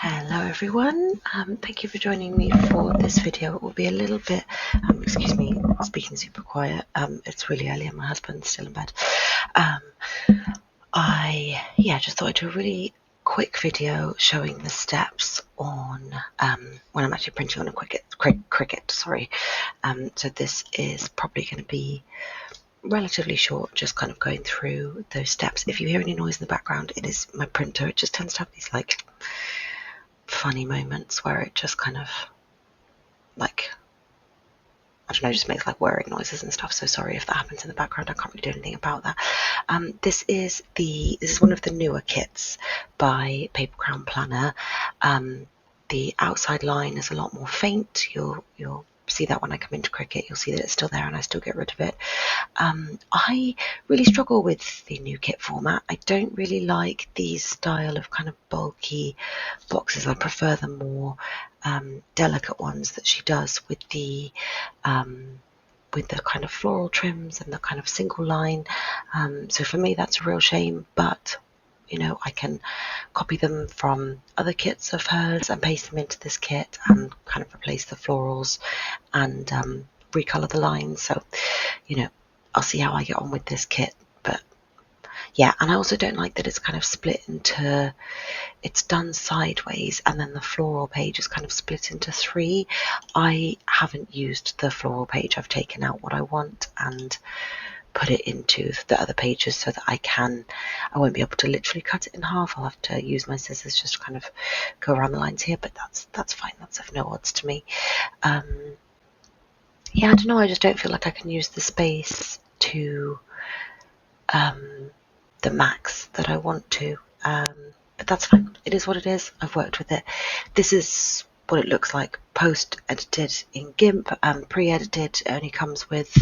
Hello everyone, thank you for joining me for this video. It will be a little bit, excuse me, speaking super quiet, it's really early and my husband's still in bed. I just thought I'd do a really quick video showing the steps on when I'm actually printing on a Cricut, sorry. So this is probably going to be relatively short, just kind of going through those steps. If you hear any noise in the background, it is my printer. It just tends to have these like funny moments where it just kind of like, I don't know, just makes like whirring noises and stuff. So sorry if that happens in the background. I can't really do anything about that. This is one of the newer kits by Paper Crown Planner. The outside line is a lot more faint. You'll see that when I come into Cricut. You'll see that it's still there and I still get rid of it. I really struggle with the new kit format. I don't really like these style of kind of bulky boxes. I prefer the more delicate ones that she does with the kind of floral trims and the kind of single line. So for me that's a real shame, but you know, I can copy them from other kits of hers and paste them into this kit and kind of replace the florals and recolor the lines. So, you know, I'll see how I get on with this kit. But yeah, and I also don't like that it's kind of split into, it's done sideways and then the floral page is kind of split into three. I haven't used the floral page. I've taken out what I want and put it into the other pages so that I won't be able to literally cut it in half. I'll have to use my scissors just to kind of go around the lines here, but that's fine. That's of no odds to me. Yeah, I don't know, I just don't feel like I can use the space to the max that I want to, but that's fine. It is what it is. I've worked with it. This is what it looks like post-edited in GIMP. Pre-edited only comes with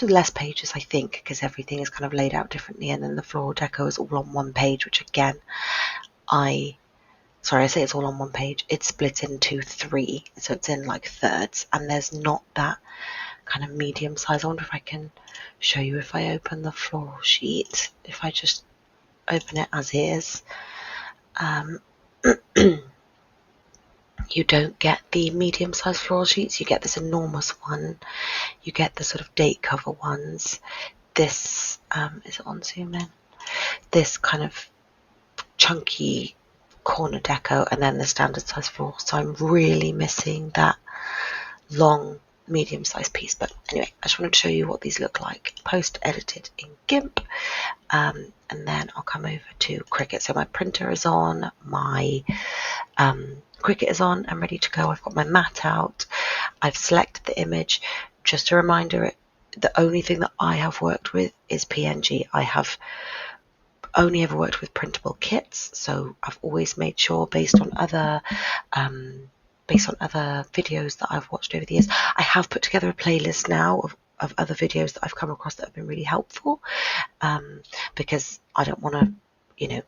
less pages, I think, because everything is kind of laid out differently, and then the floral deco is all on one page, which again, I say it's all on one page. It's split into three, so it's in like thirds, and there's not that kind of medium size. I wonder if I can show you if I open the floral sheet. If I just open it as is, you don't get the medium size floral sheets. You get this enormous one. You get the sort of date cover ones. This is it on zoom in? This kind of chunky corner deco, and then the standard size floral. So I'm really missing that long medium sized piece. But anyway, I just wanted to show you what these look like post edited in GIMP, and then I'll come over to Cricut. So my printer is on, my Cricut is on, I'm ready to go. I've got my mat out, I've selected the image. Just a reminder, the only thing that I have worked with is PNG. I have only ever worked with printable kits, so I've always made sure, based on other videos that I've watched over the years, I have put together a playlist now of other videos that I've come across that have been really helpful, because I don't want to, you know,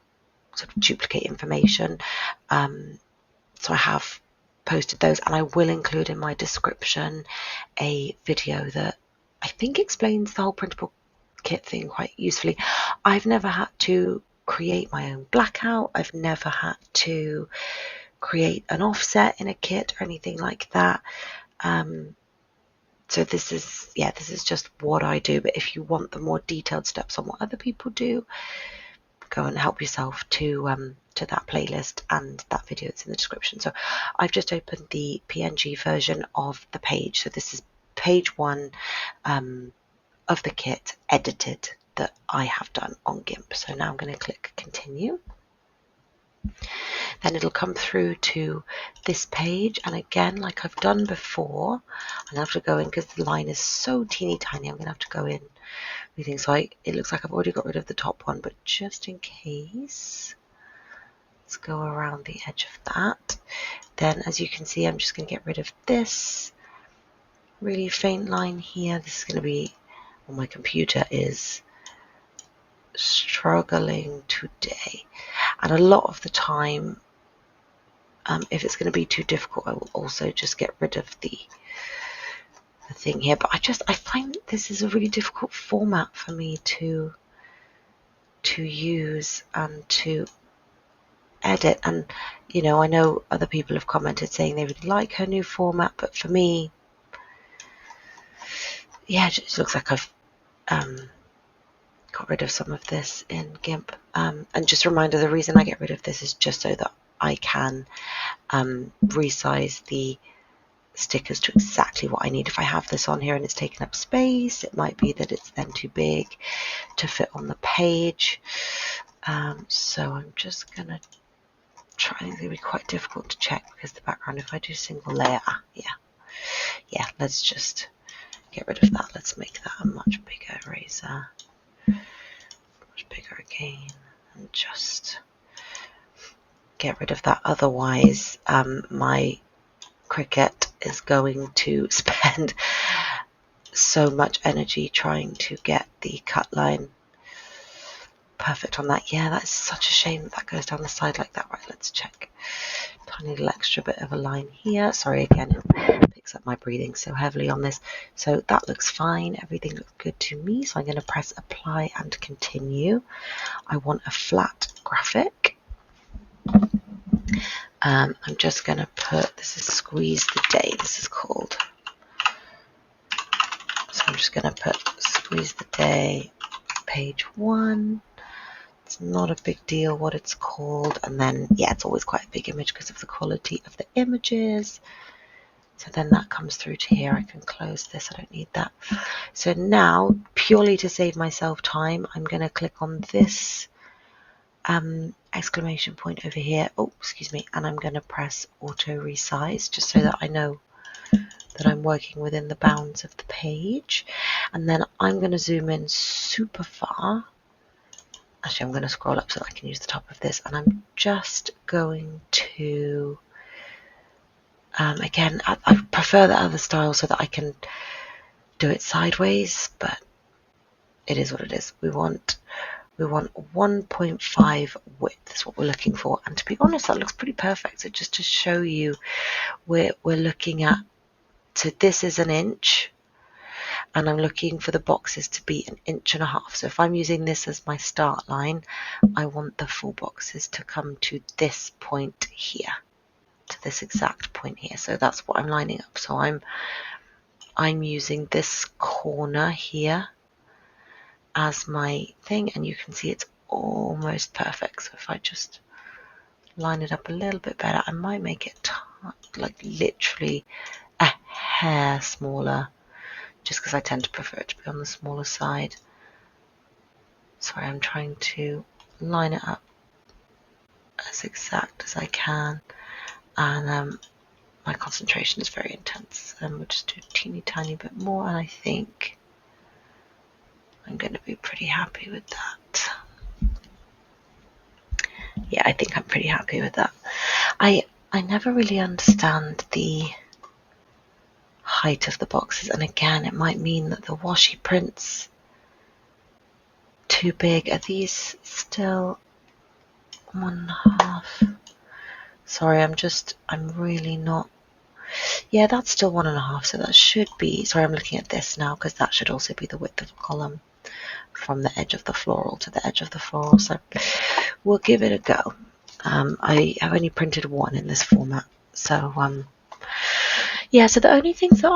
sort of duplicate information. So I have posted those, and I will include in my description a video that I think explains the whole printable kit thing quite usefully. I've never had to create my own blackout. I've never had to create an offset in a kit or anything like that. So this is just what I do. But if you want the more detailed steps on what other people do, go and help yourself to that playlist and that video that's in the description. So I've just opened the PNG version of the page. So this is page 1 of the kit edited that I have done on GIMP. So now I'm going to click continue. Then it'll come through to this page, and again, like I've done before, I'm going to have to go in because the line is so teeny tiny. I'm going to have to go in reading. So it looks like I've already got rid of the top one, but just in case, let's go around the edge of that. Then, as you can see, I'm just going to get rid of this really faint line here. This is going to be, well, my computer is struggling today, and a lot of the time, if it's going to be too difficult, I will also just get rid of the thing here. But I find this is a really difficult format for me to use and to edit. And you know, I know other people have commented saying they really like her new format, but for me, yeah, it just looks like I've got rid of some of this in GIMP. And just a reminder, the reason I get rid of this is just so that I can resize the stickers to exactly what I need. If I have this on here and it's taken up space, it might be that it's then too big to fit on the page. So I'm just going to try. I think it's going to be quite difficult to check because the background, if I do single layer, yeah, let's just get rid of that. Let's make that a much bigger eraser, much bigger again, and just get rid of that. Otherwise, my Cricut is going to spend so much energy trying to get the cut line perfect on that. Yeah, that's such a shame that goes down the side like that. Right, let's check. Tiny little extra bit of a line here. Sorry, again, it picks up my breathing so heavily on this. So that looks fine. Everything looks good to me. So I'm going to press apply and continue. I want a flat graphic. I'm just going to put, this is Squeeze the Day, this is called. So I'm just going to put Squeeze the Day, page 1. It's not a big deal what it's called. And then, yeah, it's always quite a big image because of the quality of the images. So then that comes through to here. I can close this, I don't need that. So now, purely to save myself time, I'm going to click on this exclamation point over here. Oh, excuse me. And I'm going to press auto resize just so that I know that I'm working within the bounds of the page. And then I'm going to zoom in super far. Actually, I'm going to scroll up so that I can use the top of this. And I'm just going to, again, I prefer the other style so that I can do it sideways, but it is what it is. We want 1.5 width, that's what we're looking for. And to be honest, that looks pretty perfect. So just to show you, we're looking at, so this is an inch, and I'm looking for the boxes to be 1.5 inches. So if I'm using this as my start line, I want the full boxes to come to this point here, to this exact point here. So that's what I'm lining up. So I'm using this corner here as my thing, and you can see it's almost perfect. So if I just line it up a little bit better, I might make it like literally a hair smaller, just because I tend to prefer it to be on the smaller side. Sorry, I'm trying to line it up as exact as I can, and my concentration is very intense. We'll just do a teeny tiny bit more, and I think I'm going to be pretty happy with that. Yeah, I think I'm pretty happy with that. I never really understand the height of the boxes, and again, it might mean that the washi print's too big. Are these still 1.5? Sorry, I'm really not. Yeah, that's still 1.5, so that should be, sorry, I'm looking at this now because that should also be the width of the column from the edge of the floral to the edge of the floral. So we'll give it a go. I have only printed one in this format, so yeah. So the only things that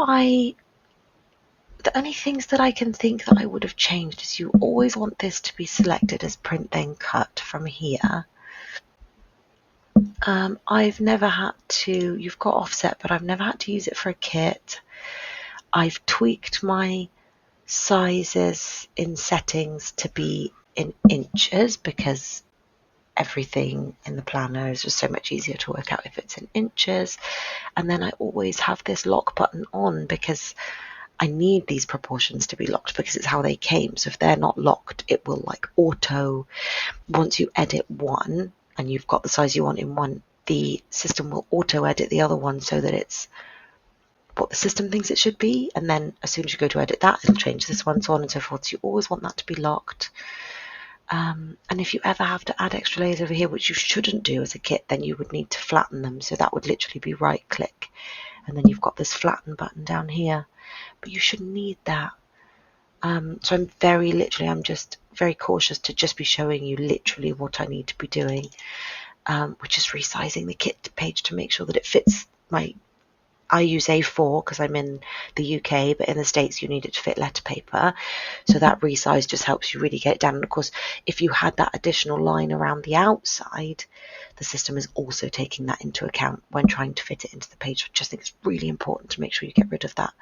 I can think that I would have changed is you always want this to be selected as print then cut from here. I've never had to, you've got offset, but I've never had to use it for a kit. I've tweaked my sizes in settings to be in inches because everything in the planner is just so much easier to work out if it's in inches. And then I always have this lock button on because I need these proportions to be locked because it's how they came. So if they're not locked, it will like auto, once you edit one and you've got the size you want in one, the system will auto edit the other one so that it's what the system thinks it should be. And then as soon as you go to edit that, it'll change this one, so on and so forth. So you always want that to be locked. And if you ever have to add extra layers over here, which you shouldn't do as a kit, then you would need to flatten them. So that would literally be right click. And then you've got this flatten button down here, but you shouldn't need that. So I'm just very cautious to just be showing you literally what I need to be doing. which is resizing the kit page to make sure that it fits I use A4 because I'm in the UK, but in the States you need it to fit letter paper. So that resize just helps you really get it down. And of course, if you had that additional line around the outside, the system is also taking that into account when trying to fit it into the page. I just think it's really important to make sure you get rid of that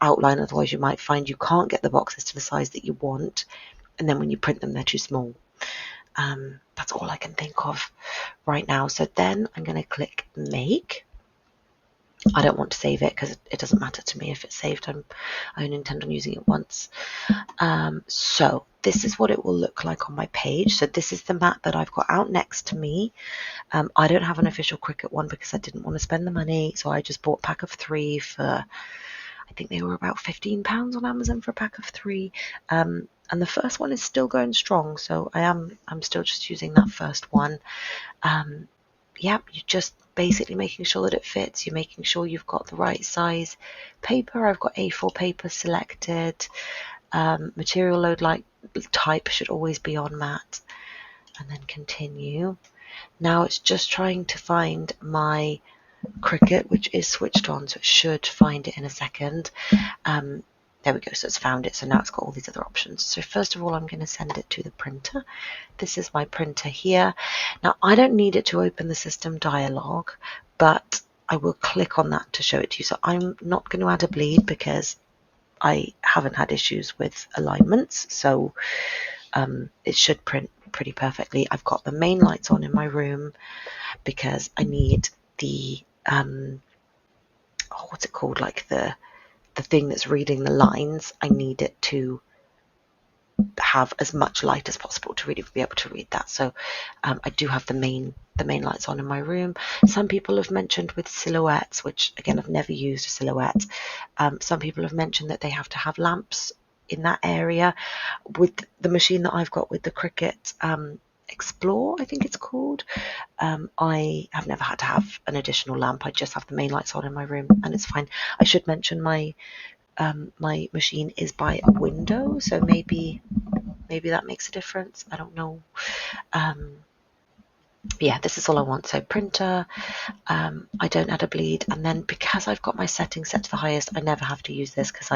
outline. Otherwise you might find you can't get the boxes to the size that you want. And then when you print them, they're too small. That's all I can think of right now. So then I'm going to click Make. I don't want to save it because it doesn't matter to me if it's saved. I only intend on using it once. So this is what it will look like on my page. So this is the mat that I've got out next to me. I don't have an official Cricut one because I didn't want to spend the money. So I just bought a pack of 3 for, I think they were about £15 on Amazon for a pack of 3. And the first one is still going strong. So I'm still just using that first one. Yeah, you're just basically making sure that it fits. You're making sure you've got the right size paper. I've got A4 paper selected. Material load like type should always be on mat. And then continue. Now it's just trying to find my Cricut, which is switched on, so it should find it in a second. There we go, so it's found it. So now it's got all these other options. So first of all, I'm going to send it to the printer. This is my printer here. Now I don't need it to open the system dialog, but I will click on that to show it to you. So I'm not going to add a bleed because I haven't had issues with alignments. So it should print pretty perfectly. I've got the main lights on in my room because I need the what's it called, like the thing that's reading the lines. I need it to have as much light as possible to really be able to read that. So I do have the main lights on in my room. Some people have mentioned with silhouettes, which again I've never used a silhouette. Some people have mentioned that they have to have lamps in that area. With the machine that I've got with the Cricut Explore, I think it's called, I have never had to have an additional lamp. I just have the main lights on in my room and it's fine. I should mention my machine is by a window, so maybe that makes a difference. I don't know. Yeah, this is all I want. So printer, I don't add a bleed, and then because I've got my settings set to the highest, I never have to use this because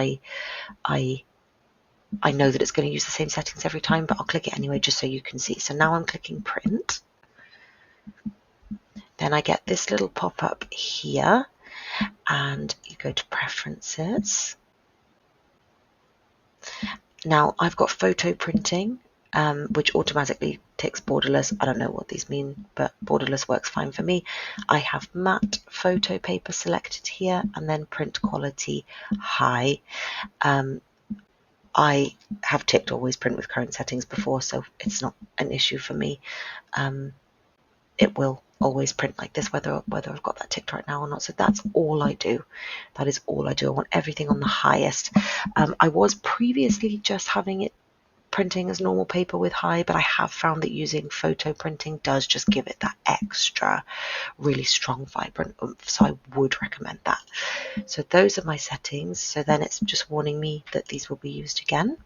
I know that it's going to use the same settings every time, but I'll click it anyway just so you can see. So now I'm clicking print. Then I get this little pop-up here, and you go to preferences. Now I've got photo printing, which automatically ticks borderless. I don't know what these mean, but borderless works fine for me. I have matte photo paper selected here, and then print quality high. I have ticked always print with current settings before, so it's not an issue for me. It will always print like this, whether I've got that ticked right now or not. So that's all I do. That is all I do. I want everything on the highest. I was previously just having it printing as normal paper with high, but I have found that using photo printing does just give it that extra really strong vibrant oomph, so I would recommend that. So those are my settings. So then it's just warning me that these will be used again.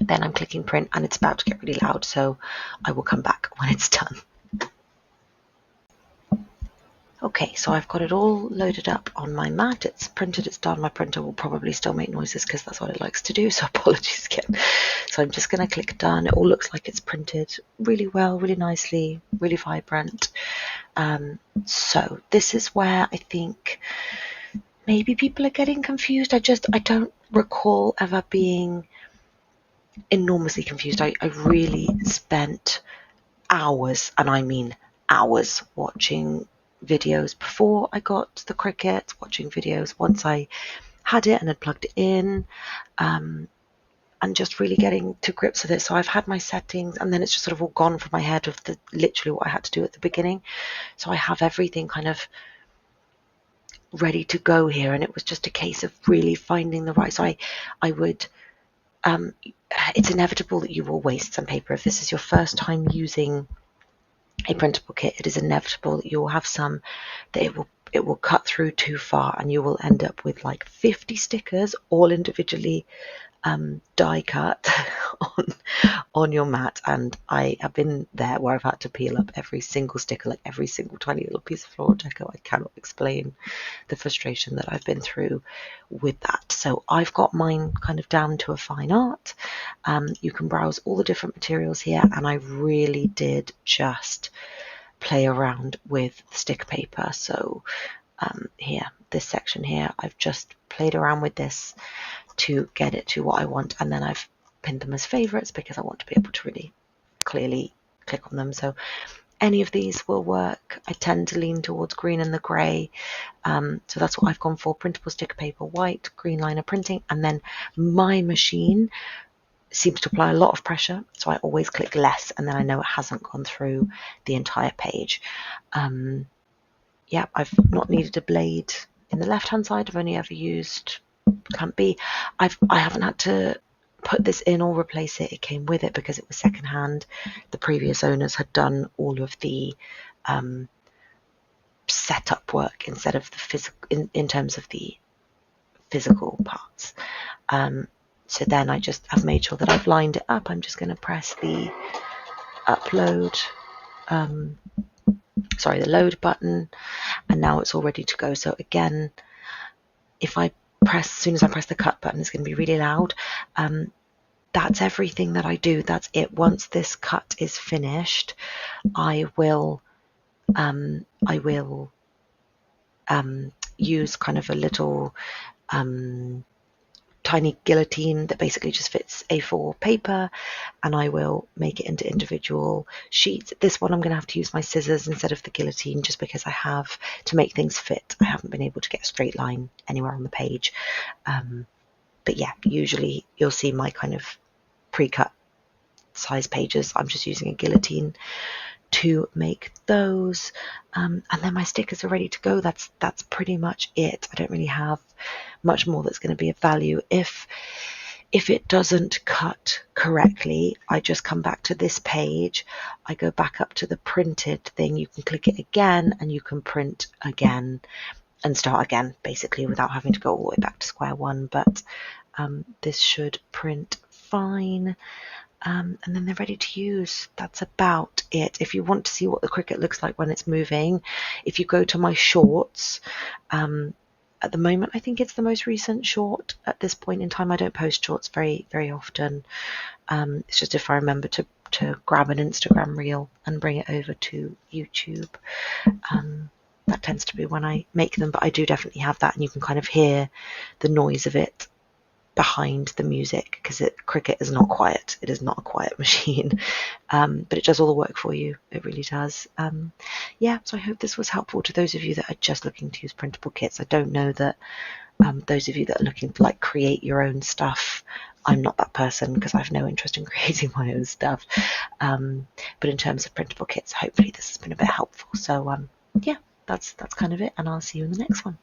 Then I'm clicking print and it's about to get really loud, so I will come back when it's done. Okay, so I've got it all loaded up on my mat. It's printed, it's done. My printer will probably still make noises because that's what it likes to do, so apologies again. So I'm just going to click done. It all looks like it's printed really well, really nicely, really vibrant. So this is where I think maybe people are getting confused. I don't recall ever being enormously confused. I really spent hours, and I mean hours, watching videos before I got the Cricut, watching videos once I had it and had plugged it in, and just really getting to grips with it. So I've had my settings, and then it's just sort of all gone from my head of literally what I had to do at the beginning. So I have everything kind of ready to go here, and it was just a case of really finding the right. So I would it's inevitable that you will waste some paper. If this is your first time using a printable kit, it is inevitable that you will have some that it will cut through too far, and you will end up with like 50 stickers all individually die cut on your mat, and I have been there where I've had to peel up every single sticker, like every single tiny little piece of floral deco. I cannot explain the frustration that I've been through with that. So I've got mine kind of down to a fine art. You can browse all the different materials here, and I really did just play around with sticker paper. So here, this section here, I've just played around with this to get it to what I want, and then I've pinned them as favorites because I want to be able to really clearly click on them. So any of these will work. I tend to lean towards green and the grey, so that's what I've gone for. Printable sticker paper, white, green liner printing, and then my machine seems to apply a lot of pressure, so I always click less, and then I know it hasn't gone through the entire page. Yeah, I've not needed a blade in the left hand side. I've only ever used clamp B. I haven't had to put this in or replace it. It came with it because it was second hand. The previous owners had done all of the setup work instead of the physical, in terms of the physical parts. So then I just have made sure that I've lined it up. I'm just going to press the upload, the load button, and now it's all ready to go. So again, if I press, as soon as I press the cut button, it's going to be really loud. That's everything that I do. That's it. Once this cut is finished, I will use kind of a little tiny guillotine that basically just fits A4 paper, and I will make it into individual sheets. This one I'm going to have to use my scissors instead of the guillotine, just because I have to make things fit. I haven't been able to get a straight line anywhere on the page. But yeah, usually you'll see my kind of pre-cut size pages. I'm just using a guillotine to make those, and then my stickers are ready to go. That's pretty much it. I don't really have much more that's going to be of value. If it doesn't cut correctly, I just come back to this page. I go back up to the printed thing. You can click it again and you can print again and start again, basically, without having to go all the way back to square one. But this should print fine. And then they're ready to use. That's about it. If you want to see what the Cricut looks like when it's moving, if you go to my shorts, at the moment I think it's the most recent short at this point in time. I don't post shorts very, very often. It's just if I remember to grab an Instagram reel and bring it over to YouTube. That tends to be when I make them, but I do definitely have that, and you can kind of hear the noise of it behind the music, because Cricut is not quiet. It is not a quiet machine, but it does all the work for you. It really does. Yeah, so I hope this was helpful to those of you that are just looking to use printable kits. I don't know that those of you that are looking to like create your own stuff, I'm not that person because I have no interest in creating my own stuff. But in terms of printable kits, hopefully this has been a bit helpful. So yeah, that's kind of it, and I'll see you in the next one.